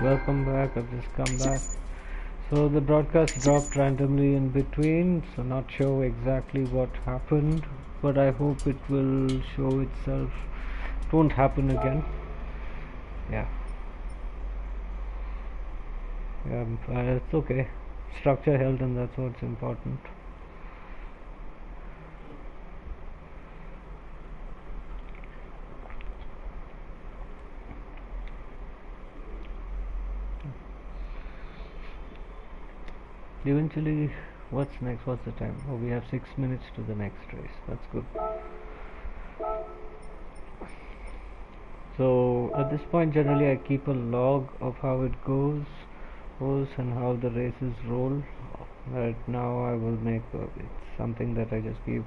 Welcome back. I've just come back. So the broadcast dropped randomly in between, so not sure exactly what happened, but I hope it will show itself. It won't happen again. Yeah. It's okay. Structure held, and that's what's important. Eventually, what's next? What's the time? Oh, we have 6 minutes to the next race. That's good. So at this point, generally, I keep a log of how it goes and how the races roll. Right now, I will make it's something that I just keep.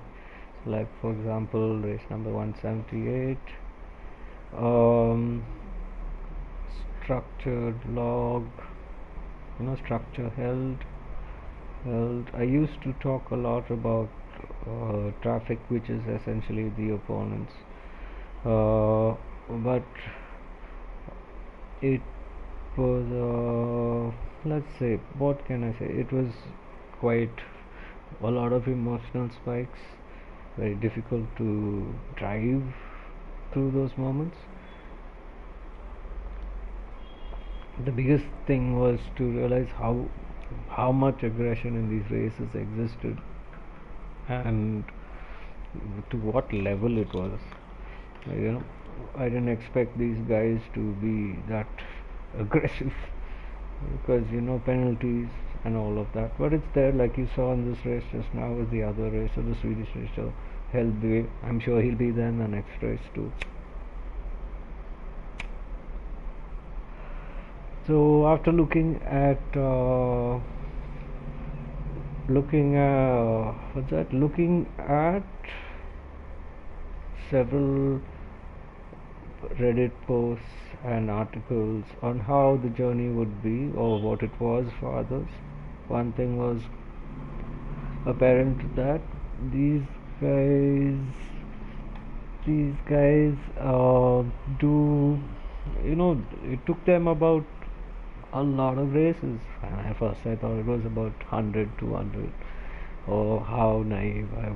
So like for example, race number 178. Structured log. Structure held. I used to talk a lot about traffic, which is essentially the opponents, but it was let's say, what can I say, it was quite a lot of emotional spikes, very difficult to drive through those moments. The biggest thing was to realize how much aggression in these races existed and to what level it was. I didn't expect these guys to be that aggressive because penalties and all of that, but it's there, like you saw in this race just now with the other racer, the Swedish racer held the. I'm sure he'll be there in the next race too. So after looking at several Reddit posts and articles on how the journey would be or what it was for others, one thing was apparent, that these guys do, it took them about a lot of races. And at first I thought it was about 100, 200. Oh, how naive I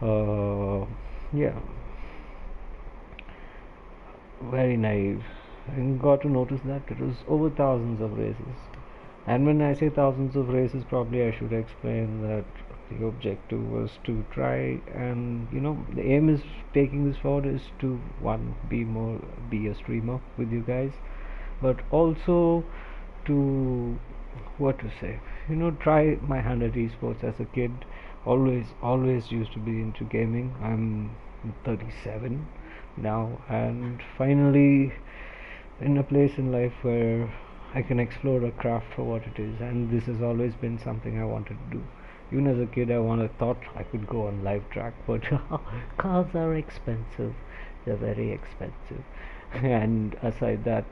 was. Yeah, very naive. And got to notice that it was over thousands of races. And when I say thousands of races, probably I should explain that the objective was to try and, the aim is taking this forward is to, one, be a streamer with you guys, but also to, what to say, try my hand at esports. As a kid, always used to be into gaming. I'm 37 now, and finally in a place in life where I can explore a craft for what it is, and this has always been something I wanted to do. Even as a kid, I thought I could go on live track, but cars are expensive. They're very expensive. And aside that,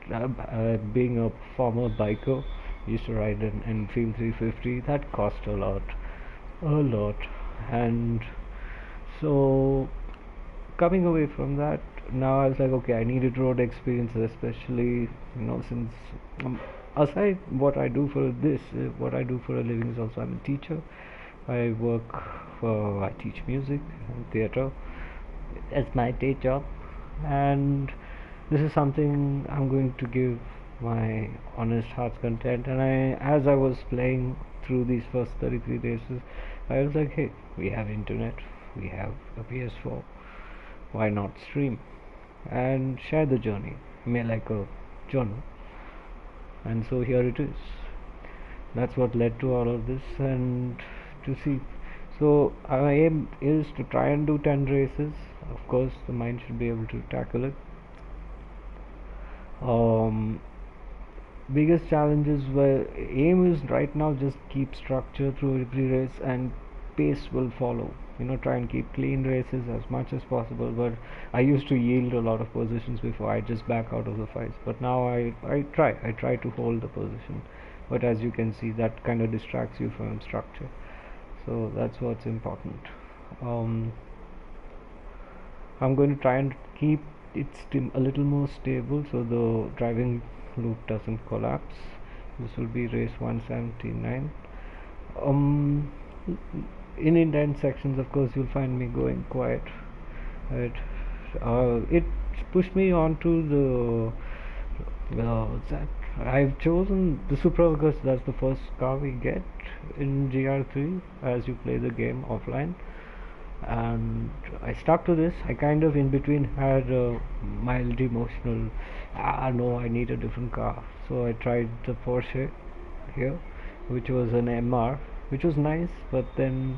being a former biker, used to ride an Enfield 350. That cost a lot. And so, coming away from that, now I was like, okay, I needed road experience, especially since aside what I do for what I do for a living is also, I'm a teacher. I teach music and theater as my day job, and this is something I'm going to give my honest heart's content. And as I was playing through these first 33 races, I was like, hey, we have internet, we have a PS4, why not stream and share the journey, like a journal? And so here it is. That's what led to all of this. And to see, so our aim is to try and do 10 races. Of course, the mind should be able to tackle it. Biggest challenges were, aim is right now just keep structure through every race, and pace will follow. Try and keep clean races as much as possible. But I used to yield a lot of positions before. I just back out of the fights. But now I try to hold the position. But as you can see, that kind of distracts you from structure. So that's what's important. I'm going to try and keep it a little more stable, so the driving loop doesn't collapse. This will be race 179. In intense sections, of course, you'll find me going quiet. Right. It pushed me on to what's that? I've chosen the Supra because that's the first car we get in GR3 as you play the game offline, and I stuck to this. I kind of in between had a mild emotional, no, I need a different car. So I tried the Porsche here, which was an MR, which was nice, but then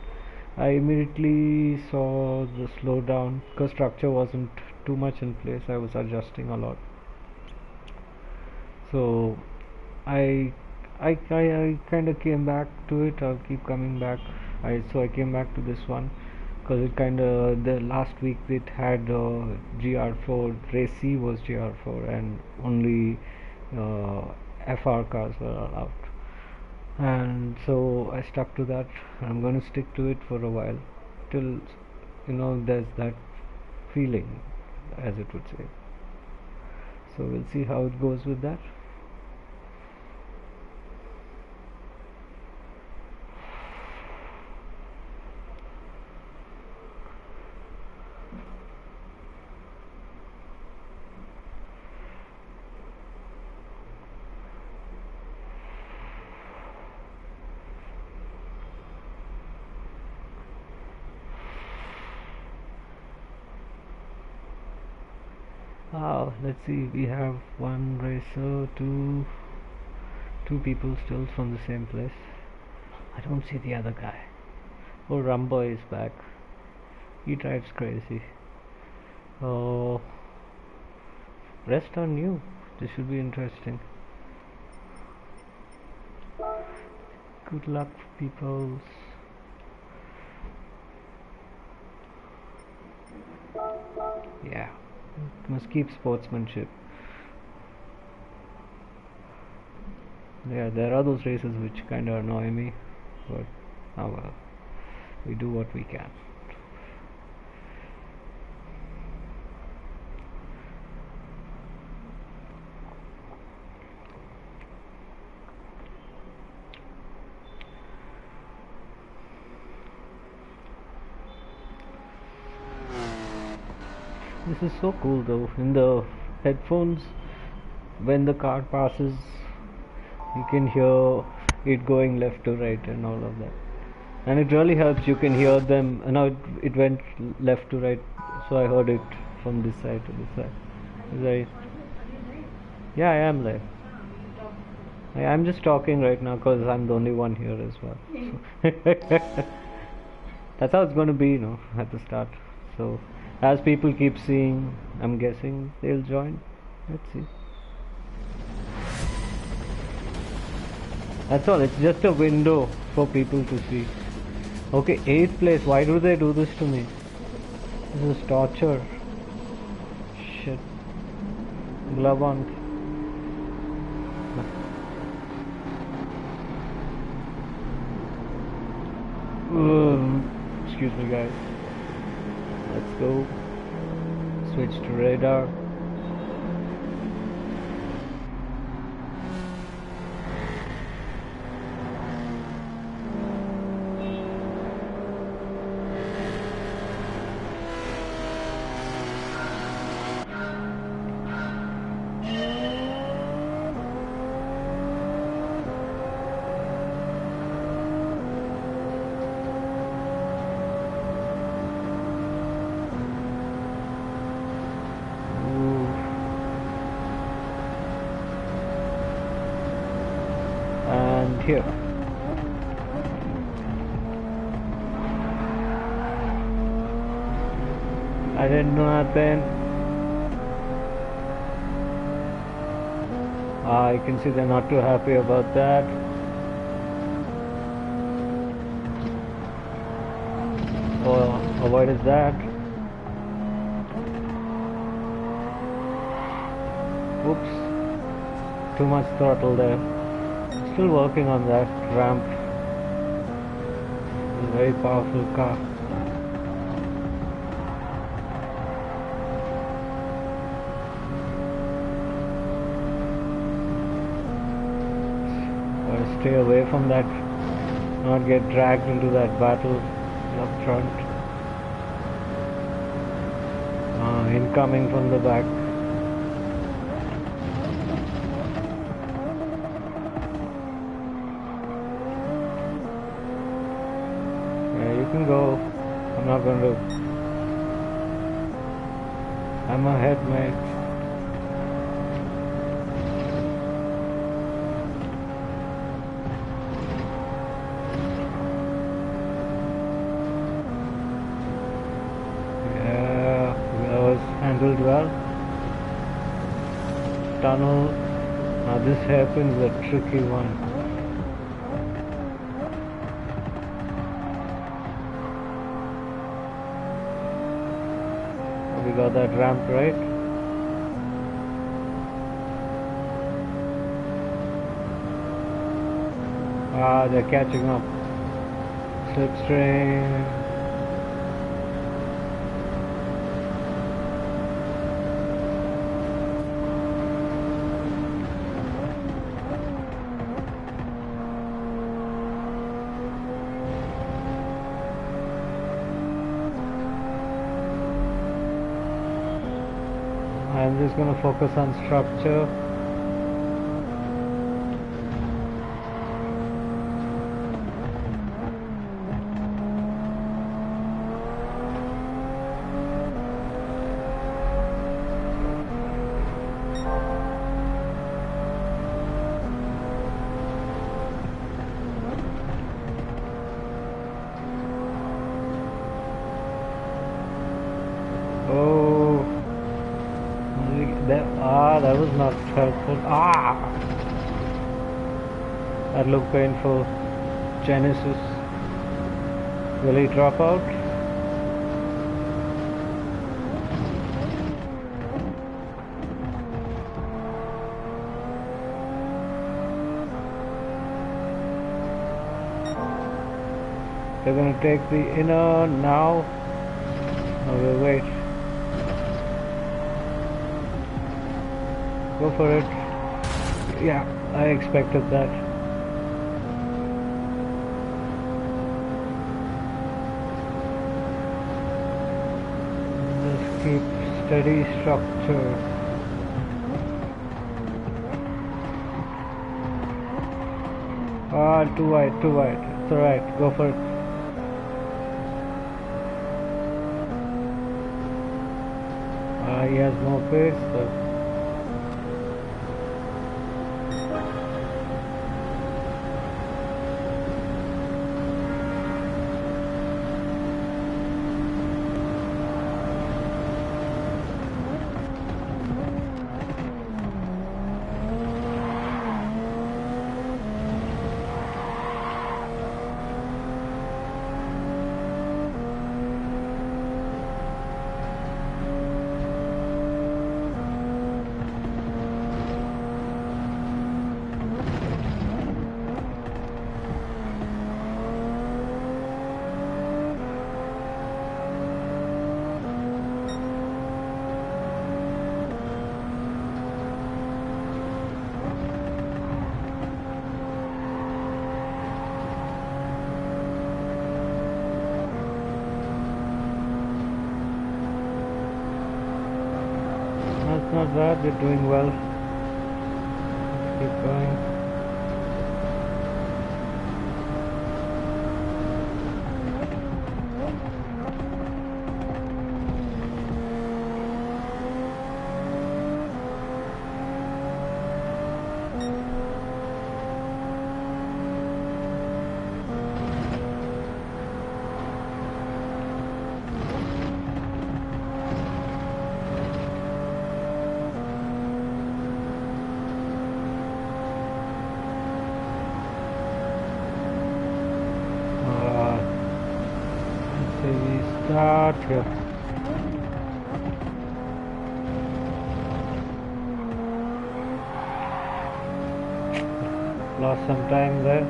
I immediately saw the slowdown because structure wasn't too much in place. I was adjusting a lot. So I kind of came back to it. I'll keep coming back. I came back to this one because it kind of the last week it had GR4 race C was GR4 and only FR cars were allowed, and so I stuck to that. I'm going to stick to it for a while till there's that feeling, as it would say. So we'll see how it goes with that. Let's see, we have one racer, two people still from the same place. I don't see the other guy. Oh, Rumboy is back. He drives crazy. Oh, rest are new. This should be interesting. Good luck, peoples. Yeah, must keep sportsmanship. Yeah, there are those races which kind of annoy me, but oh well, we do what we can. This is so cool though. In the headphones, when the car passes, you can hear it going left to right and all of that. And it really helps. You can hear them. Now it went left to right, so I heard it from this side to this side. Yeah, I am live. I'm just talking right now because I'm the only one here as well. So that's how it's going to be, at the start. So as people keep seeing, I'm guessing they'll join. Let's see. That's all. It's just a window for people to see. Okay, 8th place. Why do they do this to me? This is torture. Shit. Glove on. Excuse me, guys. Let's go. Switch to radar. Here. I didn't know nothing. I can see they're not too happy about that. Oh, what is that? Oops. Too much throttle there. Still working on that ramp. It's a very powerful car. stay away from that, not get dragged into that battle up front. Incoming from the back. Yeah, you can go. I'm not going to. I'm ahead, mate. Handled well. Tunnel. Now this hairpin is a tricky one. We got that ramp right. They're catching up. Slipstream. I'm just going to focus on structure. That was not helpful. That looked painful. Genesis. Will he drop out? They're going to take the inner now. No, we'll wait. Go for it. Yeah, I expected that. Just keep steady structure. Too wide, too wide. It's alright, go for it. He has more pace, so not bad, they're doing well. Let's keep going. Start here. Lost some time there.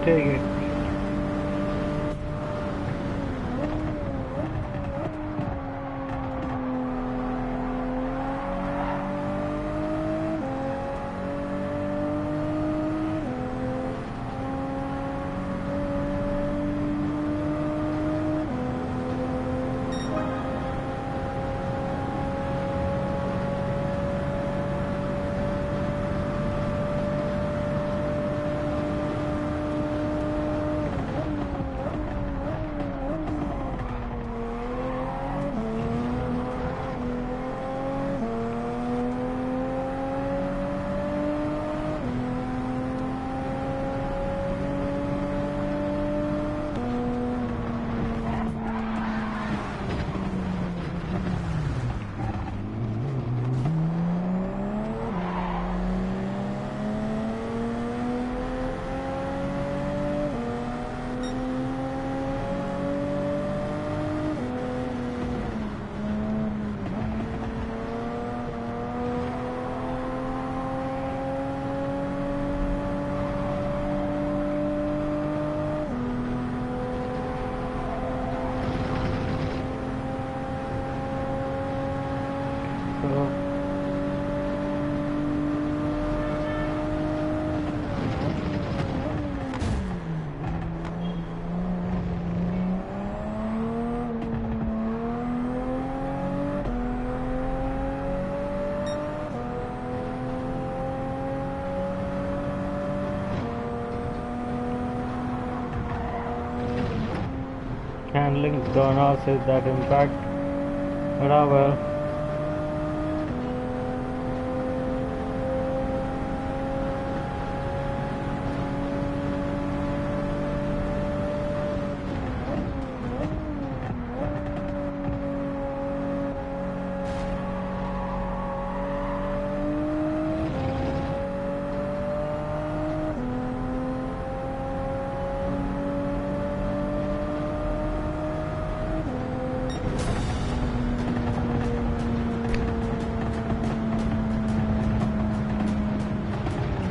Take it. Handling's gonna see that impact, but I will.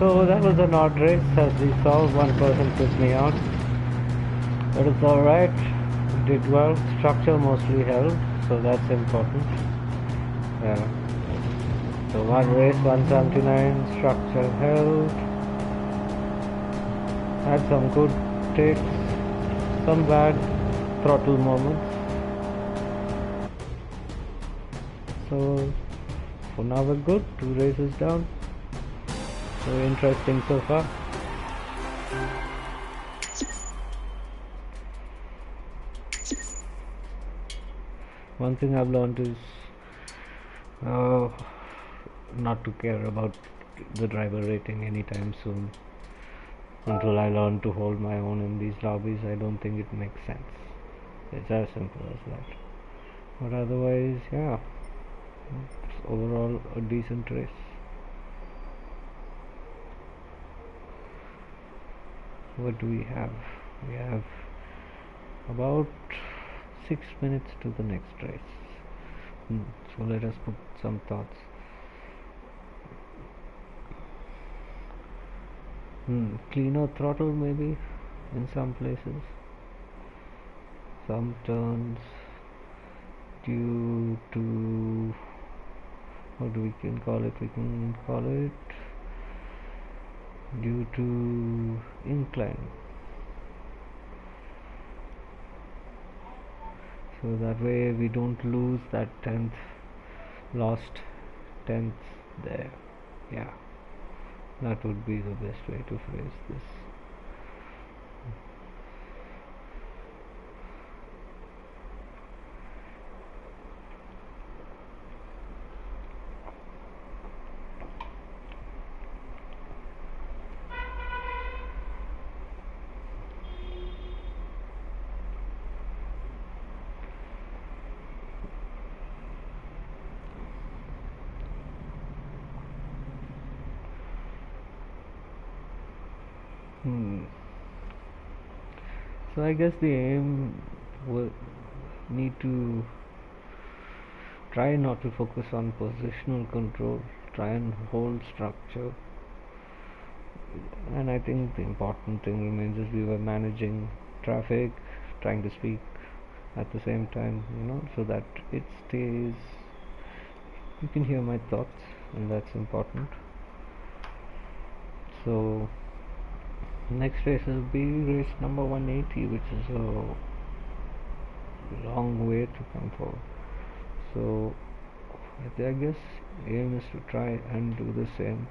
So that was an odd race, as we saw. One person put me out, but it's alright. Did well. Structure mostly held, so that's important. Yeah. So one race, 179, structure held. Had some good takes, some bad throttle moments. So for now we're good. 2 races down. So interesting so far. One thing I've learned is not to care about the driver rating anytime soon. Until I learn to hold my own in these lobbies, I don't think it makes sense. It's as simple as that. But otherwise, yeah, it's overall a decent race. What do we have? We have about 6 minutes to the next race. So let us put some thoughts. Cleaner throttle maybe in some places. Some turns due to, what do we can call it? We can call it due to incline. So that way we don't lose that 10th, lost 10th there. Yeah, that would be the best way to phrase this. So I guess the aim will need to try not to focus on positional control, try and hold structure, and I think the important thing remains is we were managing traffic, trying to speak at the same time, so that it stays, you can hear my thoughts, and that's important. So next race will be race number 180, which is a long way to come for. So I guess aim is to try and do the same.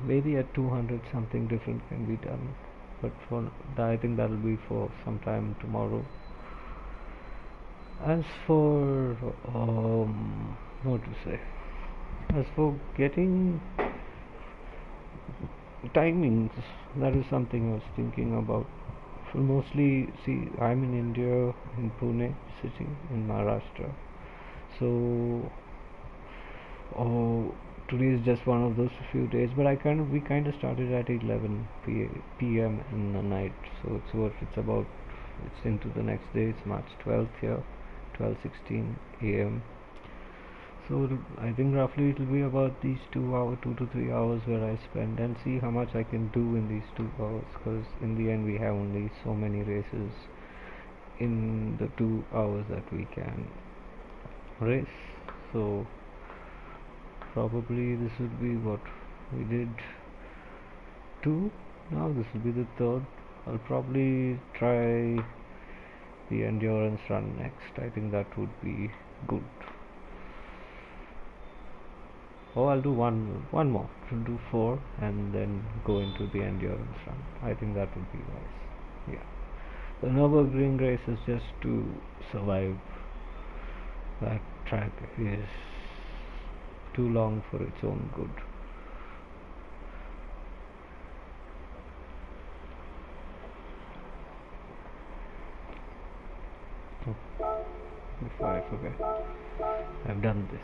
Maybe at 200 something different can be done, but for I think that'll be for some time tomorrow. As for what to say, as for getting timings, that is something I was thinking about. For mostly, see, I'm in India, in Pune city, in Maharashtra. So, today is just one of those few days. But we kind of started at 11 p.m. in the night. So it's into the next day. It's March 12th here, 12:16 a.m. So I think roughly it will be about these 2 to 3 hours where I spend, and see how much I can do in these 2 hours, because in the end we have only so many races in the 2 hours that we can race. So probably this would be what we did 2, now this will be the 3rd. I'll probably try the endurance run next. I think that would be good. I'll do one more. I'll do 4 and then go into the endurance run. I think that would be nice. Yeah. The Nürburgring race is just to survive. That track is too long for its own good. Before I forget, I've done this.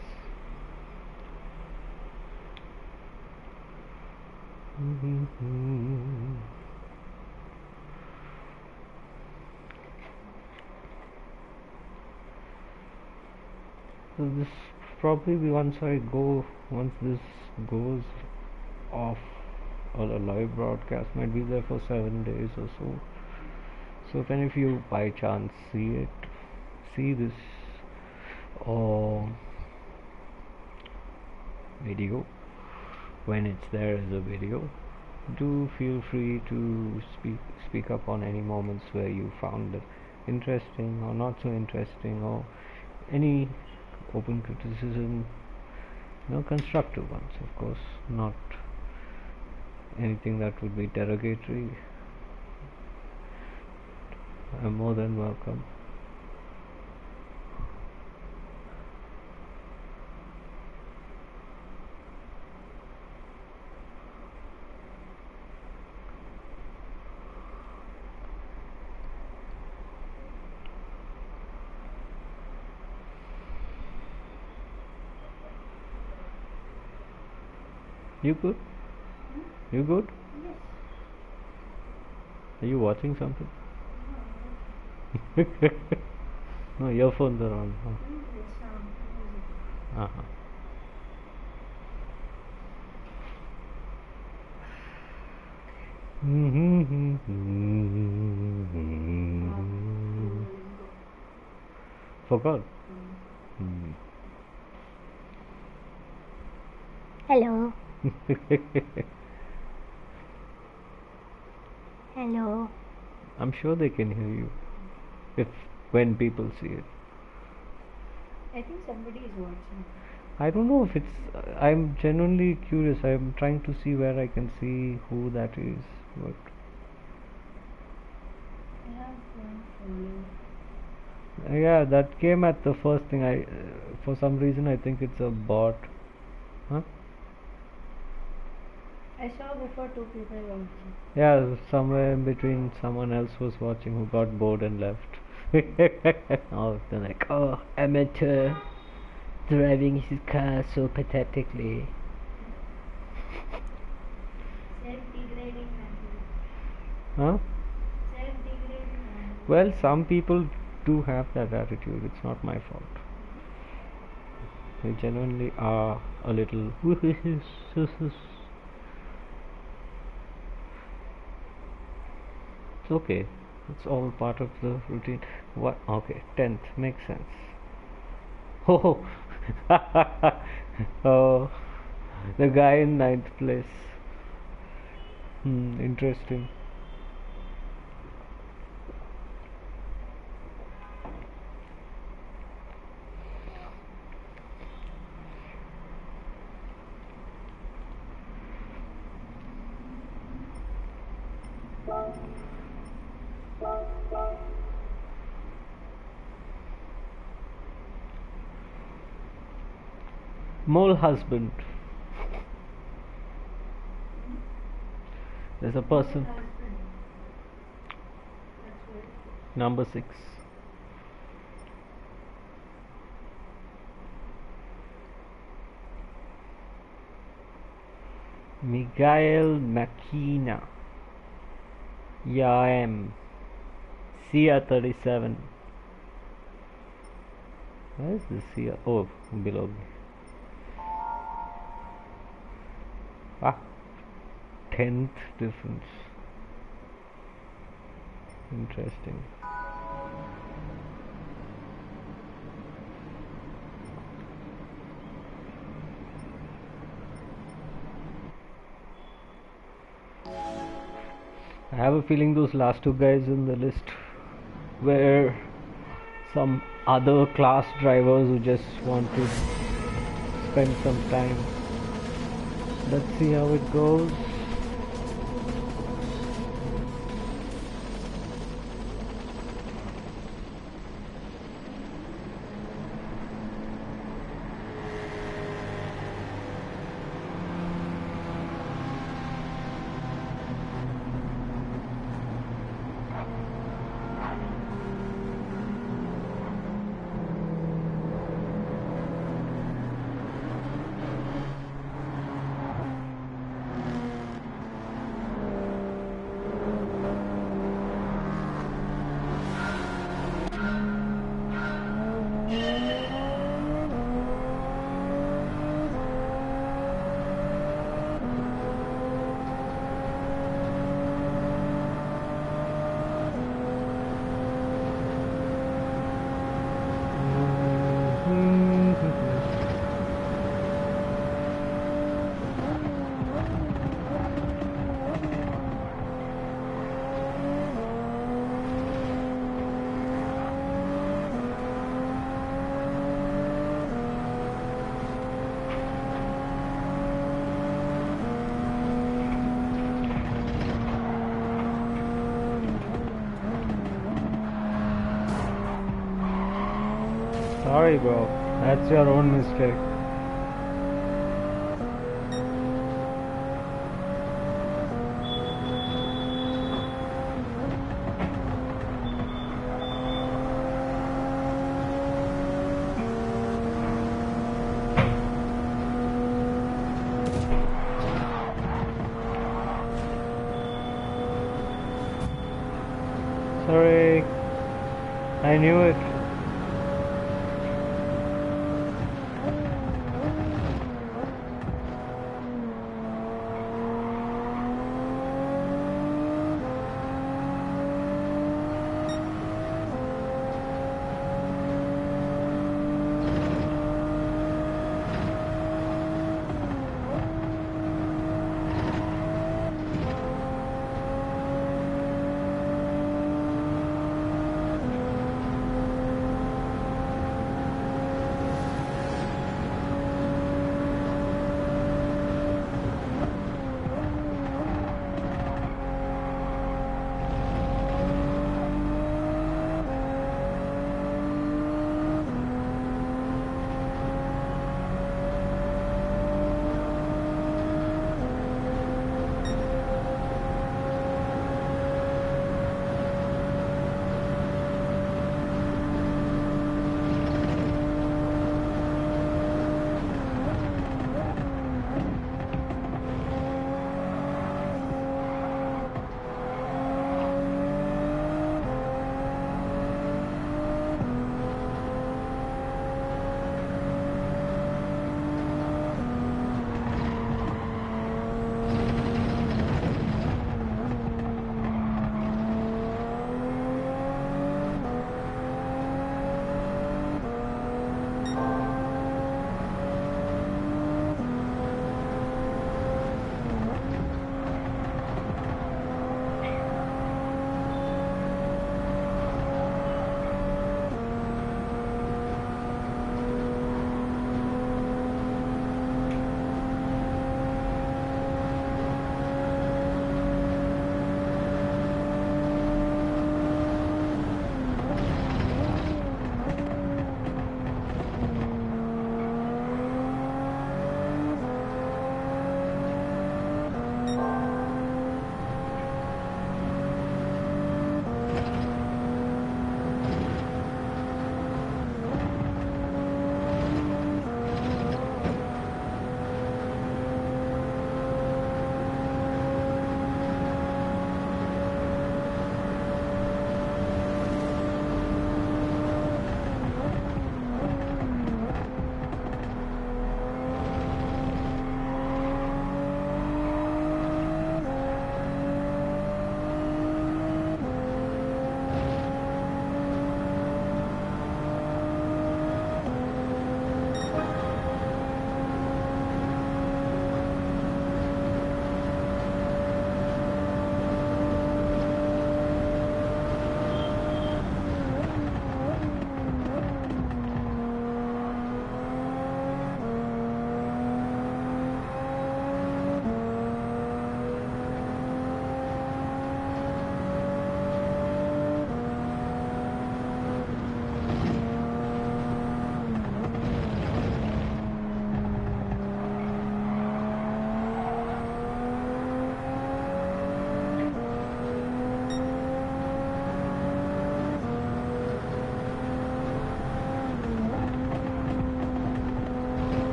So this probably be once this goes off, or a live broadcast might be there for 7 days or so. So if you by chance see this video, when it's there as a video, do feel free to speak up on any moments where you found it interesting or not so interesting, or any open criticism, constructive ones, of course, not anything that would be derogatory. I'm more than welcome. You good? You good? Yes. Are you watching something? No, earphones are on. Uh-huh. Forgot. Hello. Hello. I'm sure they can hear you when people see it. I think somebody is watching. I don't know if it's. I'm genuinely curious. I'm trying to see where I can see who that is. But I have one follow. yeah, that came at the first thing. For some reason, I think it's a bot. Huh? I saw before 2 people watching. Yeah, somewhere in between, someone else was watching who got bored and left. Oh, they're like, oh, amateur driving his car so pathetically. Self-degrading. Huh? Self-degrading. Well, some people do have that attitude. It's not my fault. They genuinely are a little. It's okay. It's all part of the routine. What? Okay, 10th makes sense. Oh, oh, the guy in ninth place. Interesting. Mole husband. There's a person. Husband. That's good. Number 6. Miguel Makina. Yeah, I am. Sia 37. Where is this Sia? Oh, below. Ah, 10th difference. Interesting. I have a feeling those last two guys in the list were some other class drivers who just want to spend some time. Let's see how it goes. Sorry, bro. That's your own mistake. Sorry. I knew it.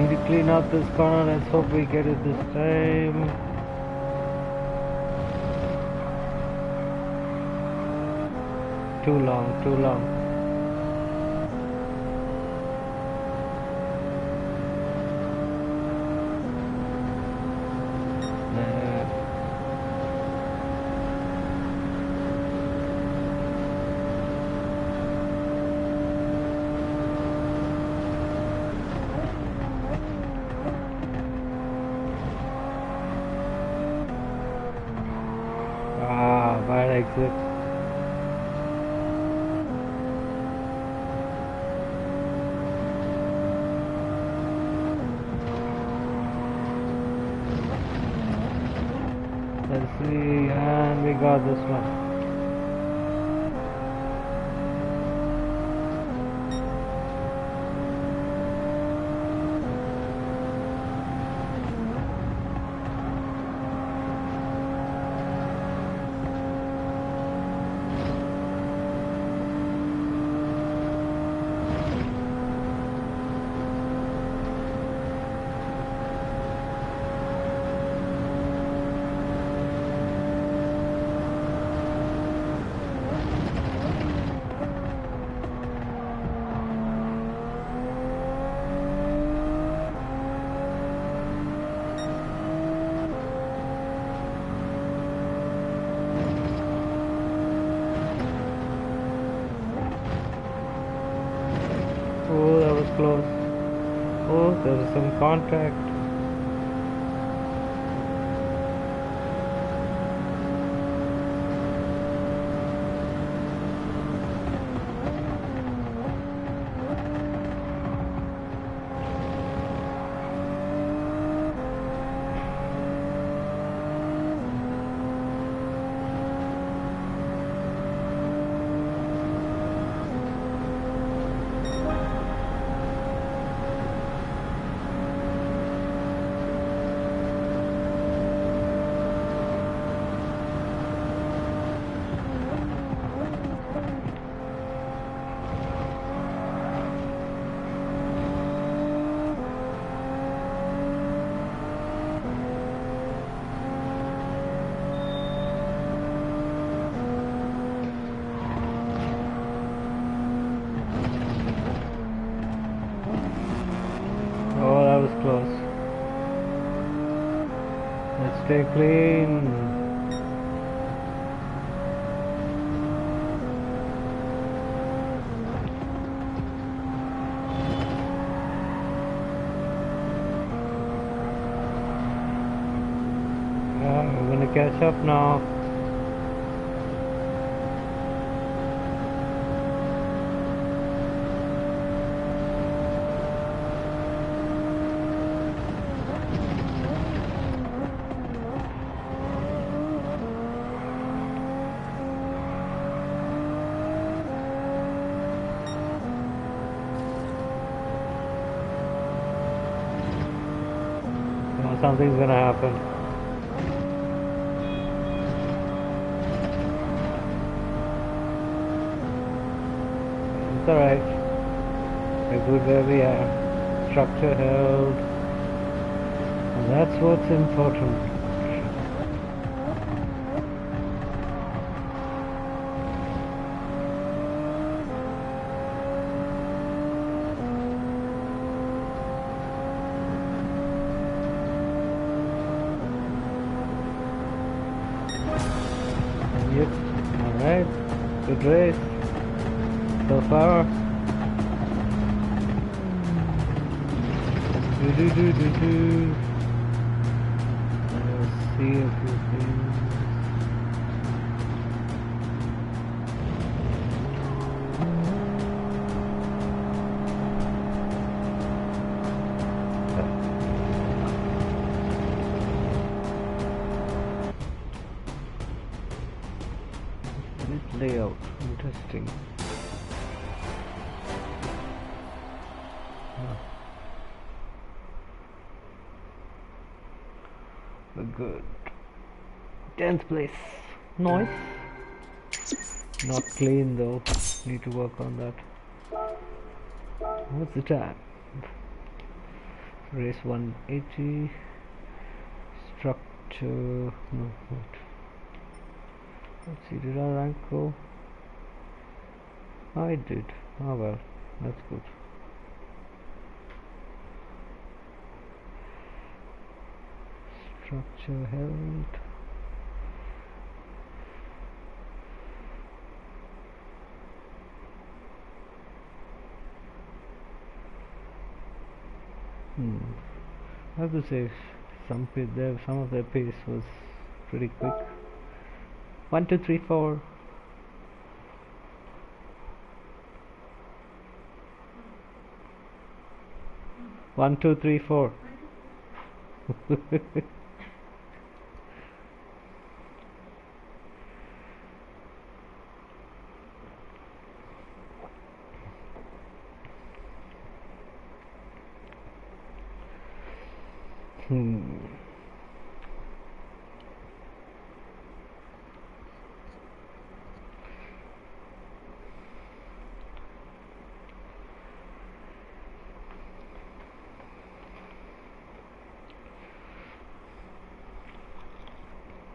Need to clean out this corner. Let's hope we get it this time. Too long, too long. Bad exit. Let's see, and we got this one. Oh, that was close. Oh, there's some contact. Oh, that was close. Let's stay clean. We're gonna catch up now. Something's gonna happen. It's alright. We're good where we are. Structure held. And that's what's important. Yep. Alright. Good race. So far. Do. Let's see a few things. Layout, interesting. We're good. 10th place. Nice. Not clean though. Need to work on that. What's the time? race 180 structure. No, wait. Let's see, did I rank go? I did. Oh well, that's good. Structure held. I have to say, some of their pace was pretty quick. 1, 2, 3, 4. 1, 2, 3, 4.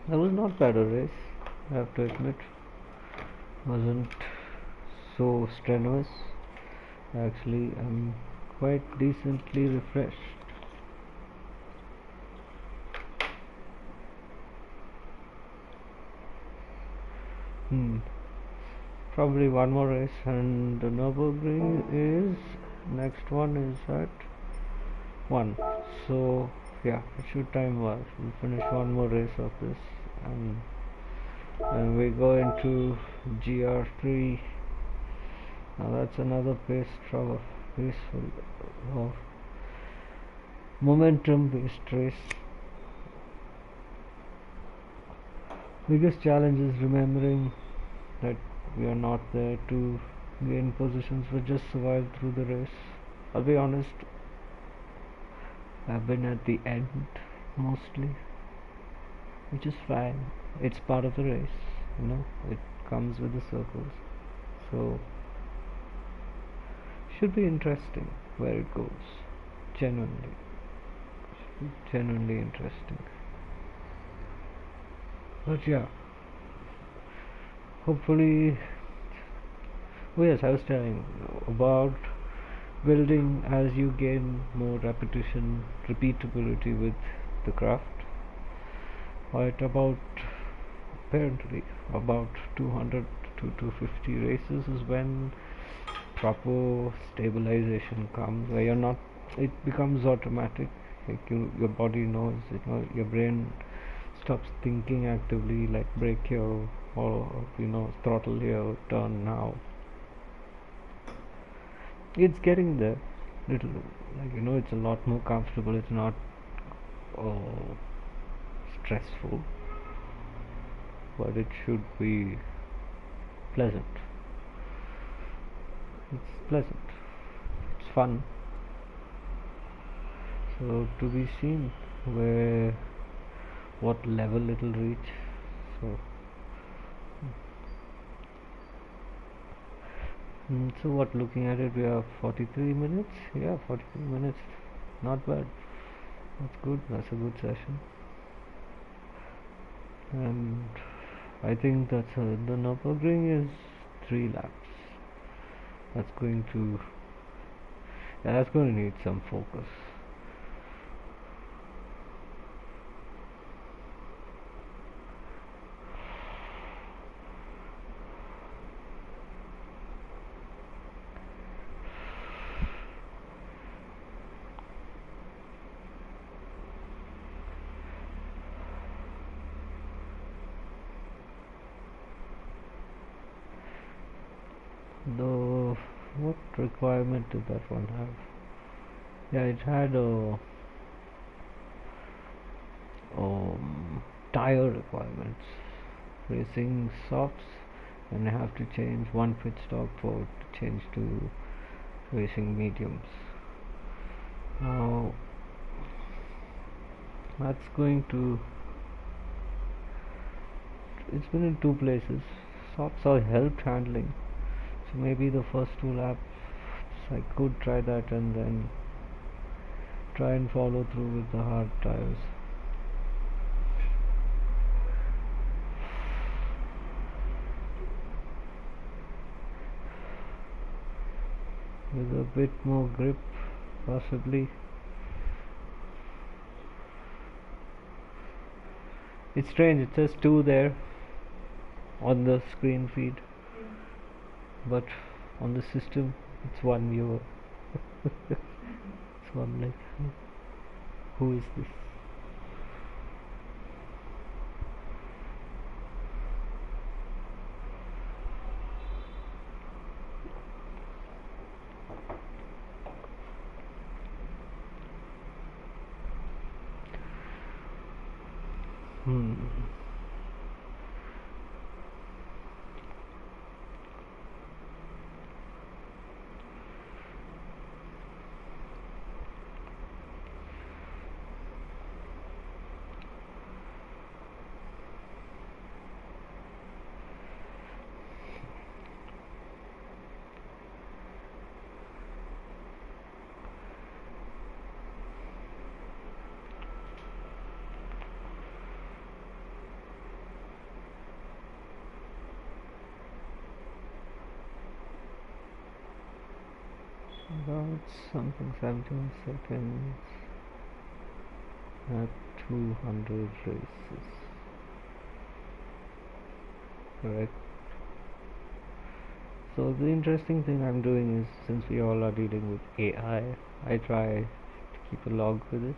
That was not bad a race, I have to admit. Wasn't so strenuous. Actually, I'm quite decently refreshed. Probably one more race, and the Nürburgring is next one is at 1. So yeah, it should time well. We'll finish one more race of this, and we go into GR3. Now that's another peaceful, or momentum-based race. Biggest challenge is remembering that we are not there to gain positions, we just survive through the race. I'll be honest, I've been at the end mostly, which is fine. It's part of the race, it comes with the circles. So should be interesting where it goes. Genuinely interesting. But yeah, hopefully. Oh yes, I was telling about building as you gain more repetition, repeatability with the craft. At apparently about 200 to 250 races is when proper stabilization comes, where it becomes automatic. Like your body knows, your brain stops thinking actively, like brake here or throttle here, turn now. It's getting there, little, it's a lot more comfortable. It's not stressful, but it should be pleasant. It's pleasant, it's fun. So to be seen what level it'll reach. So what, looking at it, we have 43 minutes. Yeah, 43 minutes, not bad. That's good, that's a good session. And I think the Nürburgring is 3 laps. That's going to need some focus. Though, what requirement did that one have? Yeah, it had tire requirements, racing softs, and I have to change one pit stop to change to racing mediums. Now that's going to, it's been in 2 places. Softs are helped handling, so maybe the first 2 laps I could try that, and then try and follow through with the hard tires. With a bit more grip, possibly. It's strange, it says 2 there on the screen feed, but on the system it's 1 viewer. So I'm like, who is this? About something 17 seconds at 200 races. Correct. So the interesting thing I'm doing is, since we all are dealing with AI, I try to keep a log with it.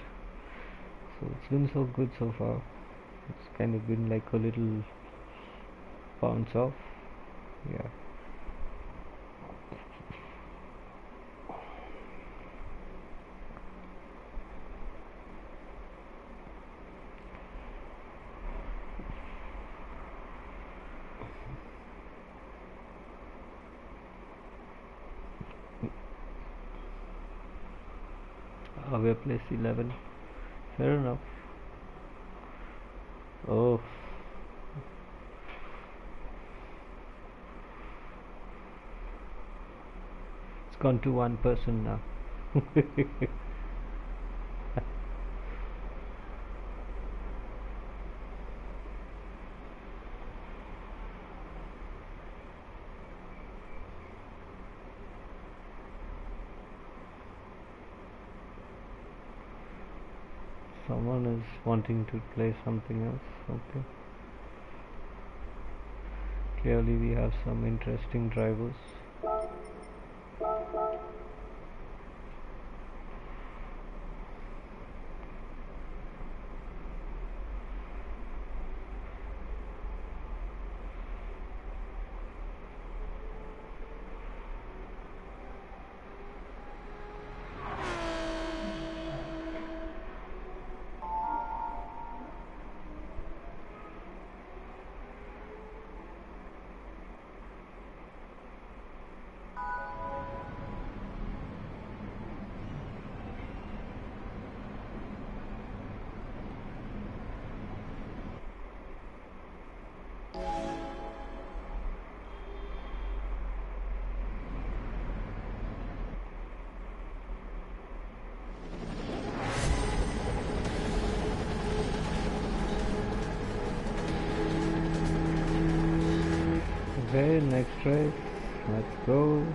So it's been so good so far. It's kind of been like a little bounce off. Yeah. We're place 11. Fair enough. Oh, it's gone to 1% now. Someone is wanting to play something else. Okay. Clearly we have some interesting drivers. Okay, next race. Let's go.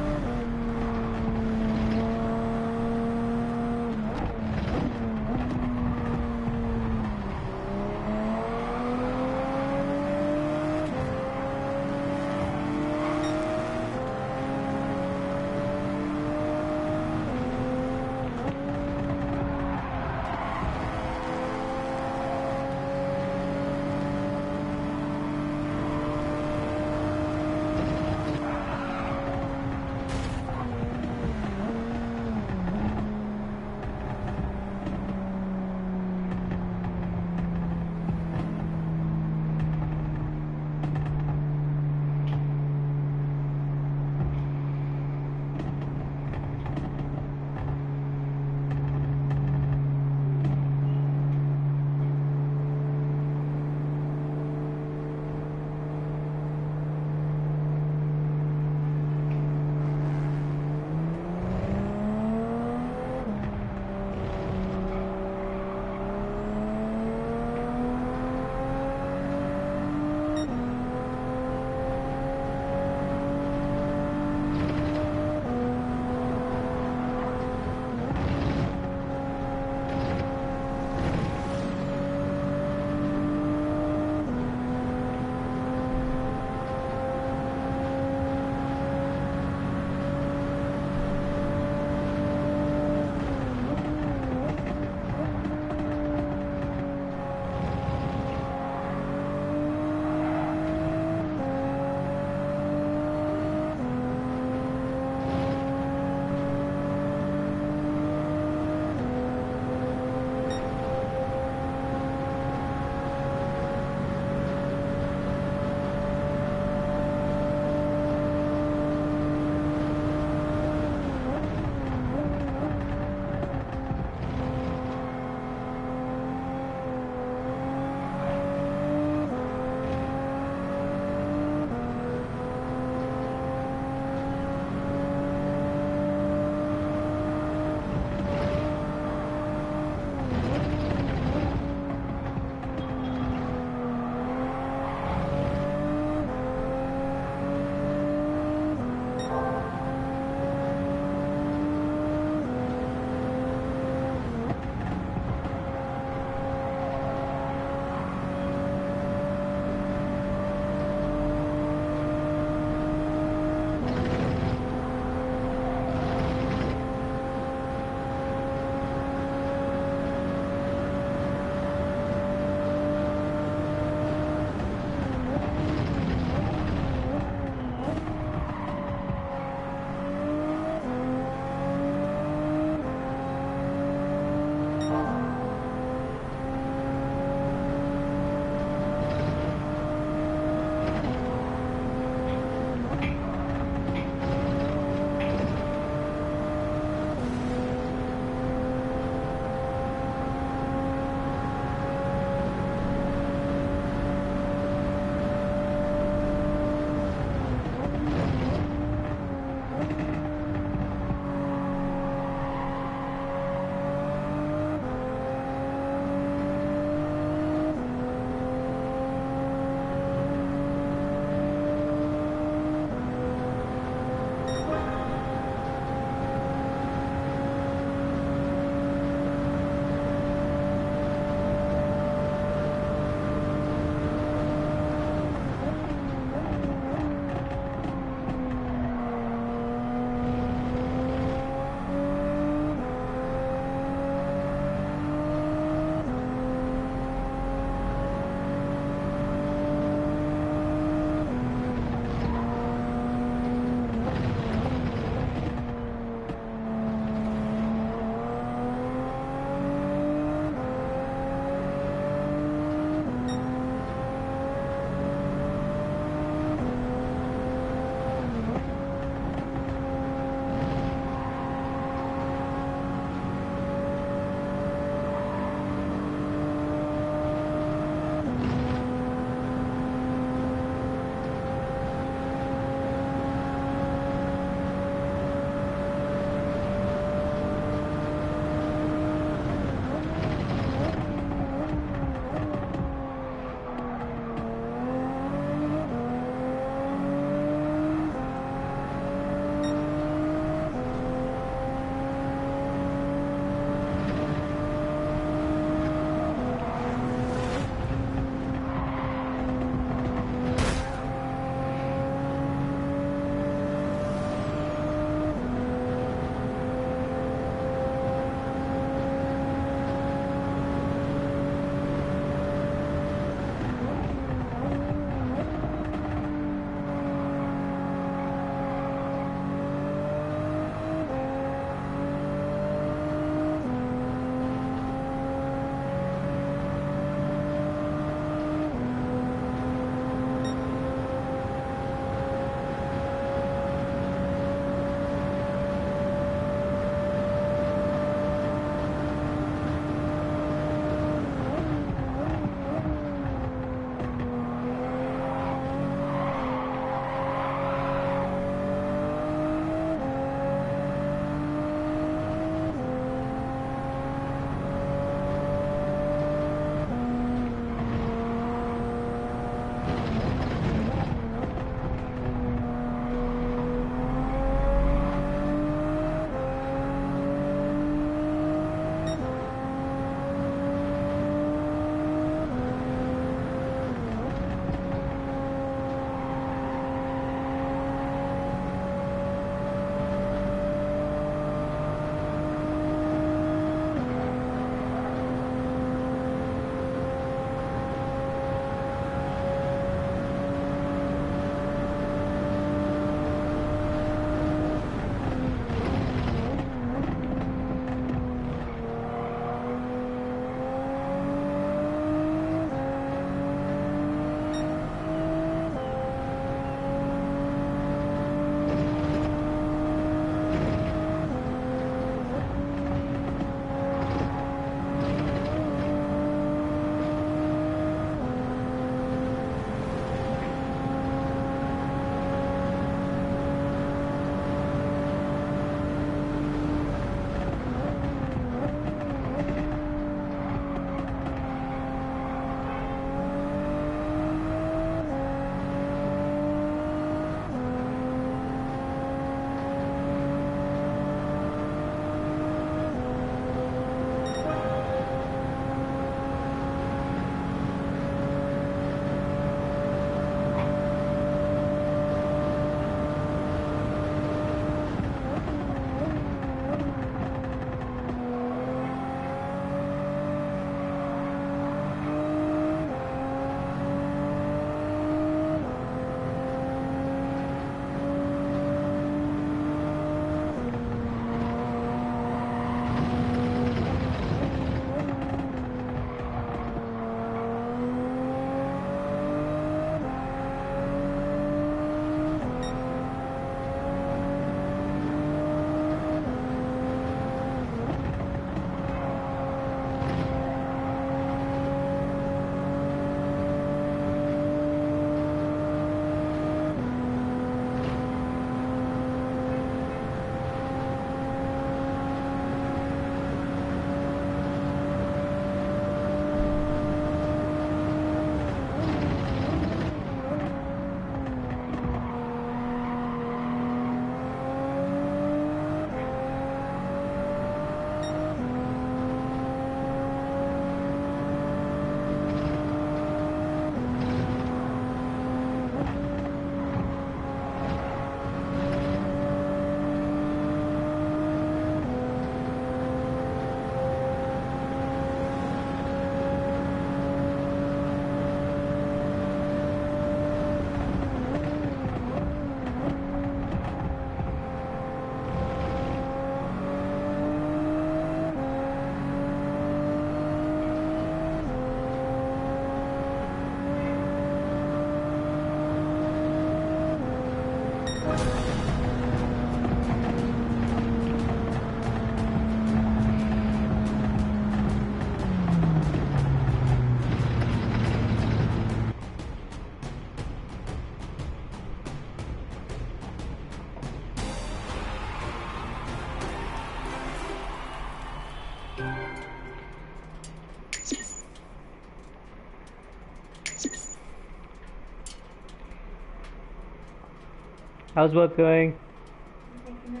How's work going? I'm taking a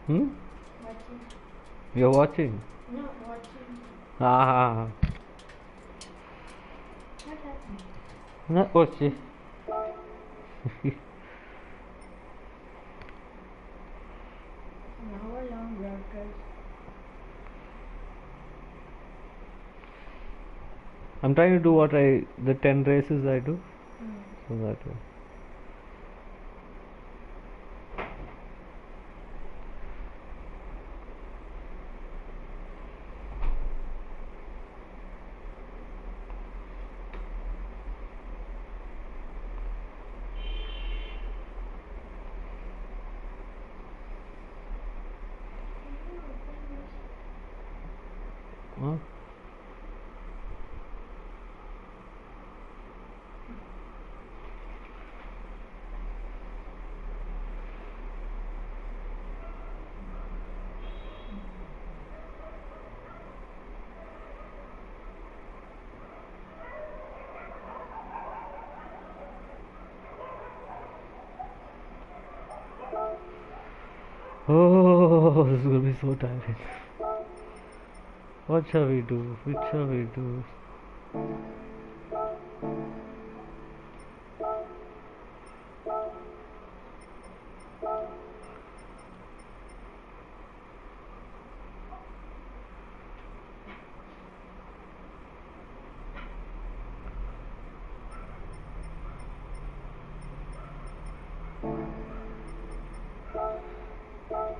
break. Watching. You're watching? No, watching. Ah, What happened? not watching. An hour long broadcast. I'm trying to do the 10 races I do. So that way. Huh? Oh, this is gonna be so tiring. What shall we do? Which shall we do?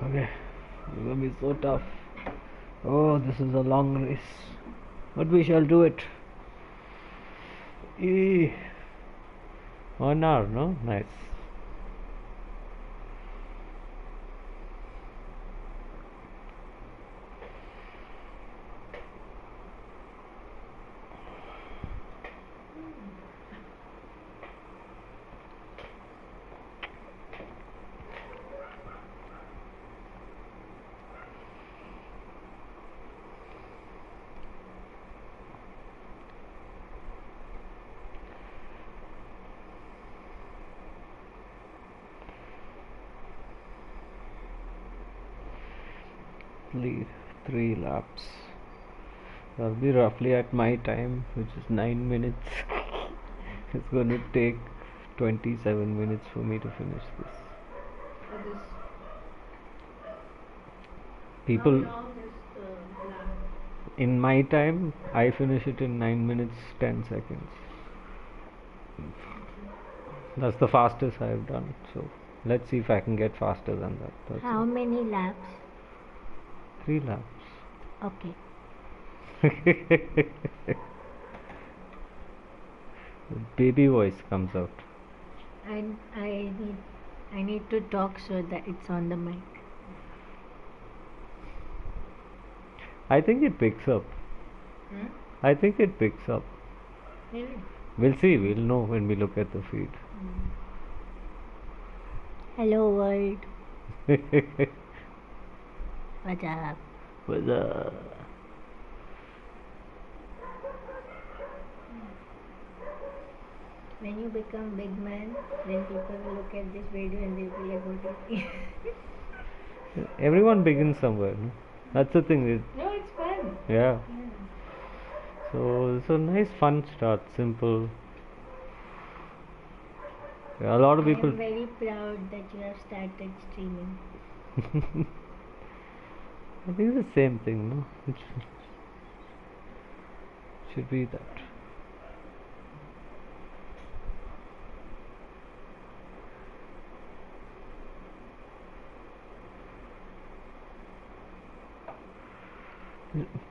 Okay, it's gonna be so tough. Oh, this is a long race. But we shall do it. 1 hour, no? Nice. Lead 3 laps. That'll be roughly at my time, which is 9 minutes. It's going to take 27 minutes for me to finish this. For this. People, How long is the lap? in my time, I finish it in 9 minutes 10 seconds. That's the fastest I've done. So let's see if I can get faster than that. That's How it. many laps? 3 laps. Okay. Baby voice comes out. I need to talk so that it's on the mic. I think it picks up. Hmm? I think it picks up. Really? We'll see. We'll know when we look at the feed. Hello world. What's up? But, When you become big man, then people will look at this video and they'll be like, what is it? everyone begins somewhere. No? That's the thing. No, it's fun. Yeah. Yeah. So it's a nice, fun start. Simple. Yeah, a lot of I people. am very proud that you have started streaming. I think it's the same thing, no? It should be that.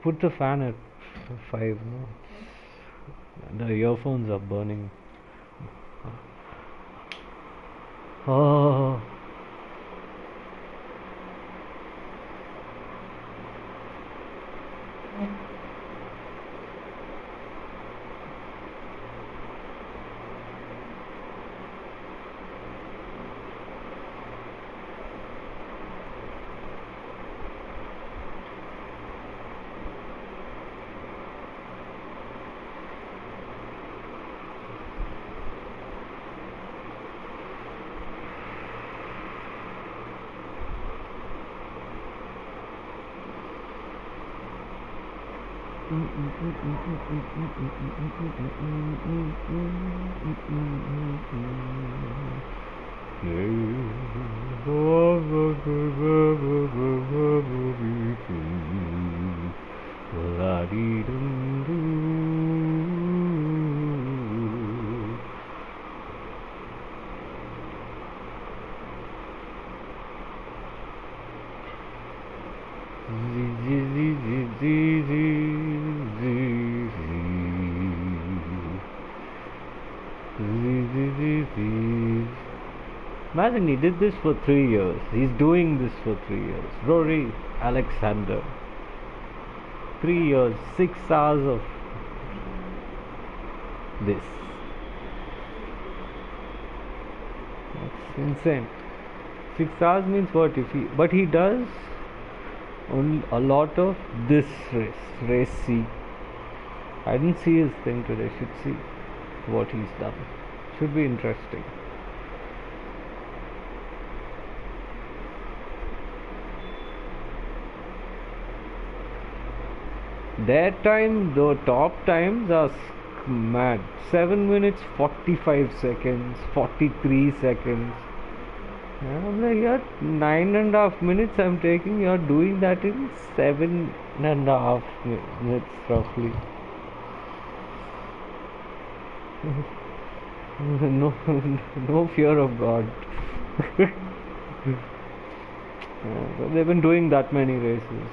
Put the fan at 5, no? The earphones are burning. Oh. Imagine he did this for 3 years. He's doing this for 3 years. Rory Alexander. 3 years, 6 hours of this. That's insane. 6 hours means what if he? But he does only a lot of this race C. I didn't see his thing today. Should see what he's done. Should be interesting. Their time, the top times are mad. 7 minutes 45 seconds, 43 seconds. I'm like, you're 9.5 minutes I'm taking, you're doing that in 7.5 minutes roughly. No, no fear of God. But they've been doing that many races.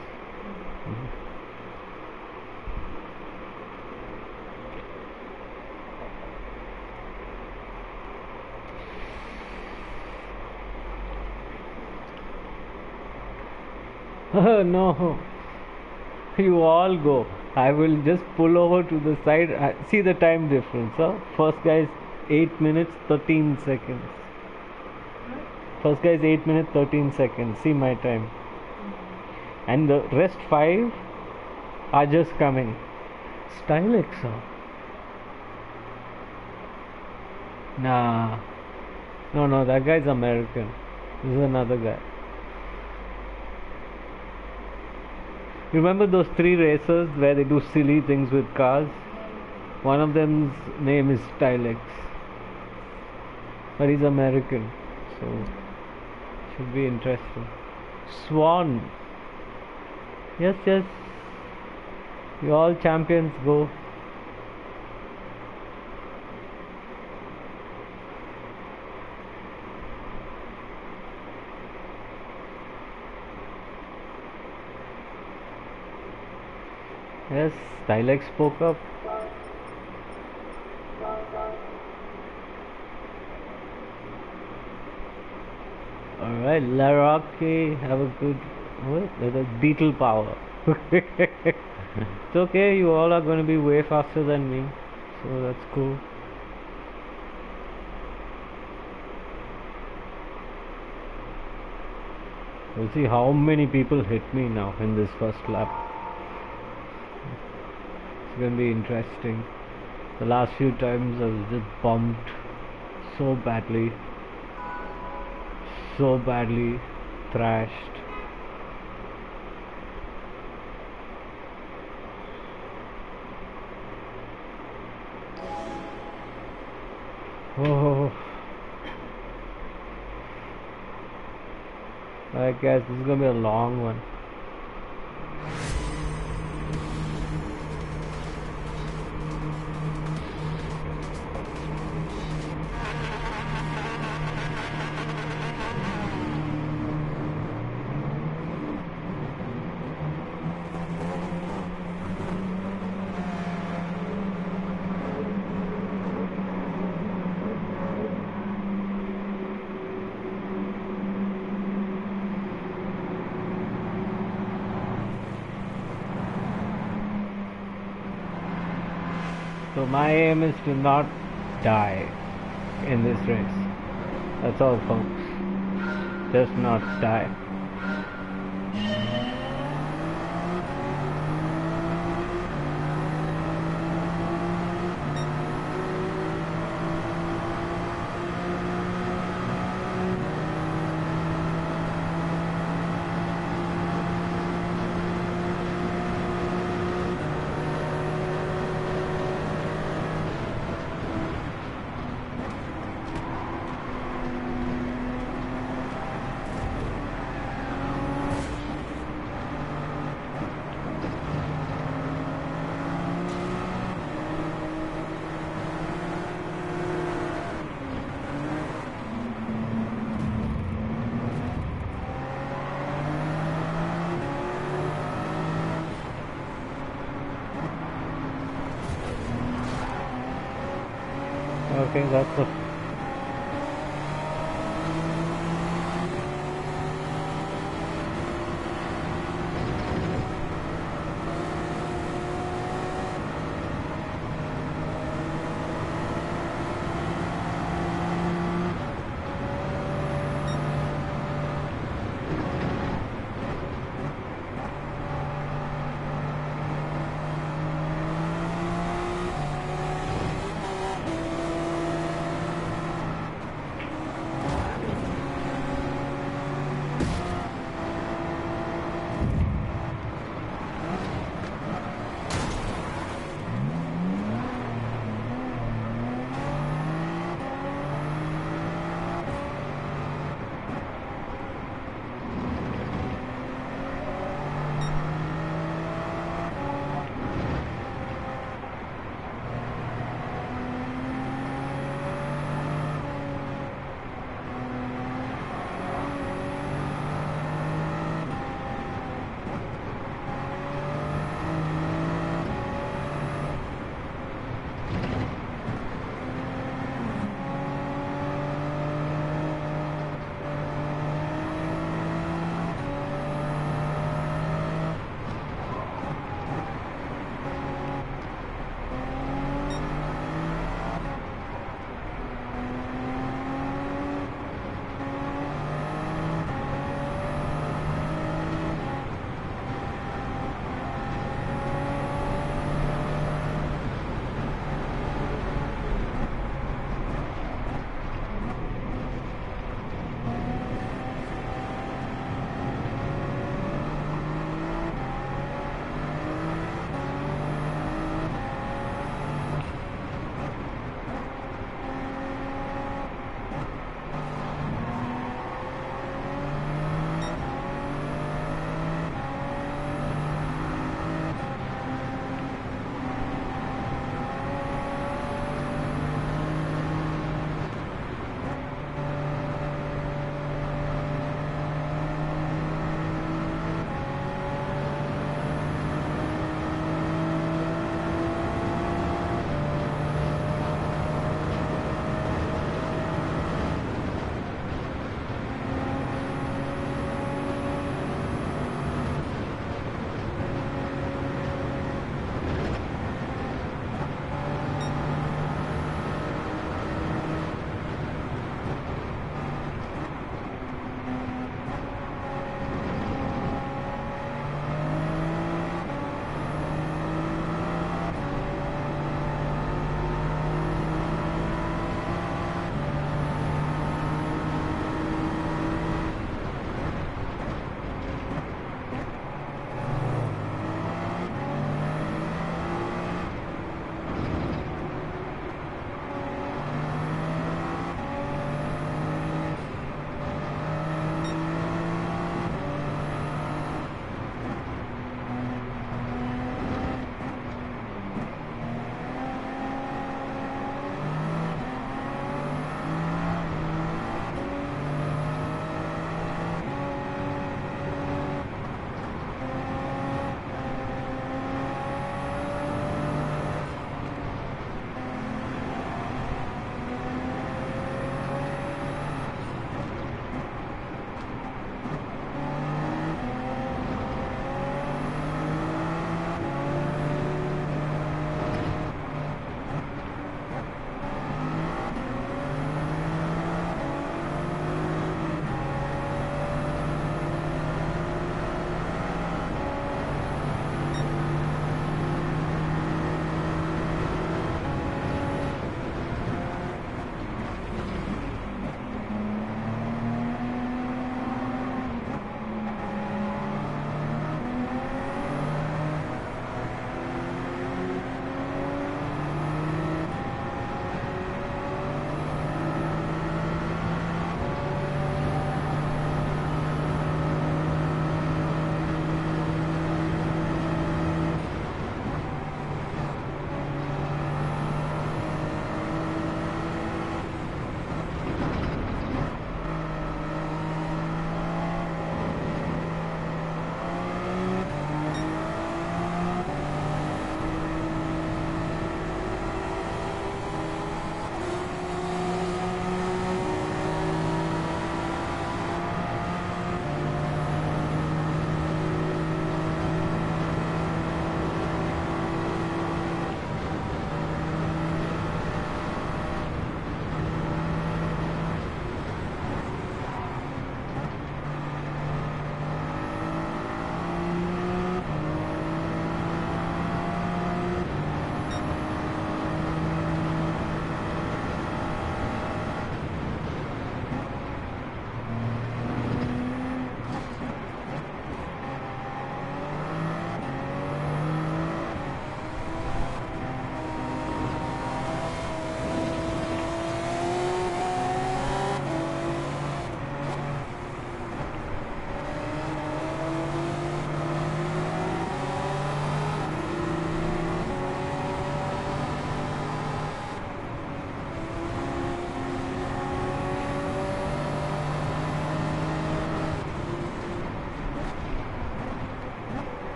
No, you all go. I will just pull over to the side. See the time difference. Huh? First guy is 8 minutes 13 seconds. First guy is 8 minutes 13 seconds. See my time. And the rest 5 are just coming. Stylex, huh? Nah. No, that guy's American. This is another guy. You remember those 3 racers where they do silly things with cars? One of them's name is Stylex. But he's American. So, should be interesting. Swan. Yes. You all champions go. Yes, Stylex spoke up. Alright, Laraki, have a good. What? That's beetle power. It's okay, you all are going to be way faster than me. So that's cool. We'll see how many people hit me now in this first lap. It's going to be interesting. The last few times I was just bumped so badly, thrashed. Oh, I guess this is going to be a long one. So my aim is to not die in this race. That's all, folks. Just not die. Okay, that's the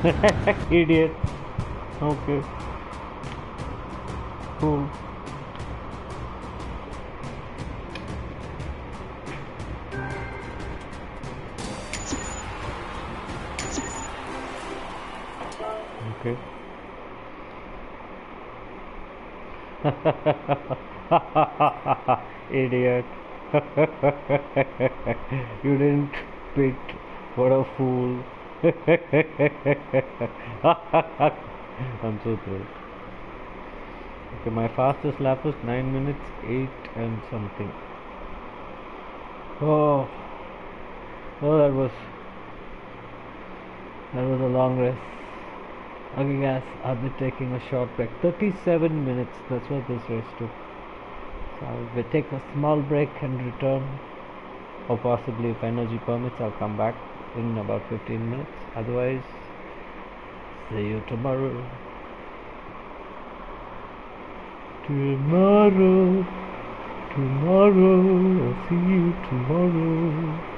Idiot. Okay. Cool. Okay. Idiot. You didn't pit. What a fool. I'm so thrilled. Okay, my fastest lap was 9 minutes 8 and something. Oh, oh, that was a long race. Okay, guys, I'll be taking a short break. 37 minutes. That's what this race took. So I'll take a small break and return, or possibly if energy permits, I'll come back in about 15 minutes. Otherwise, see you tomorrow. Tomorrow, tomorrow, I'll see you tomorrow.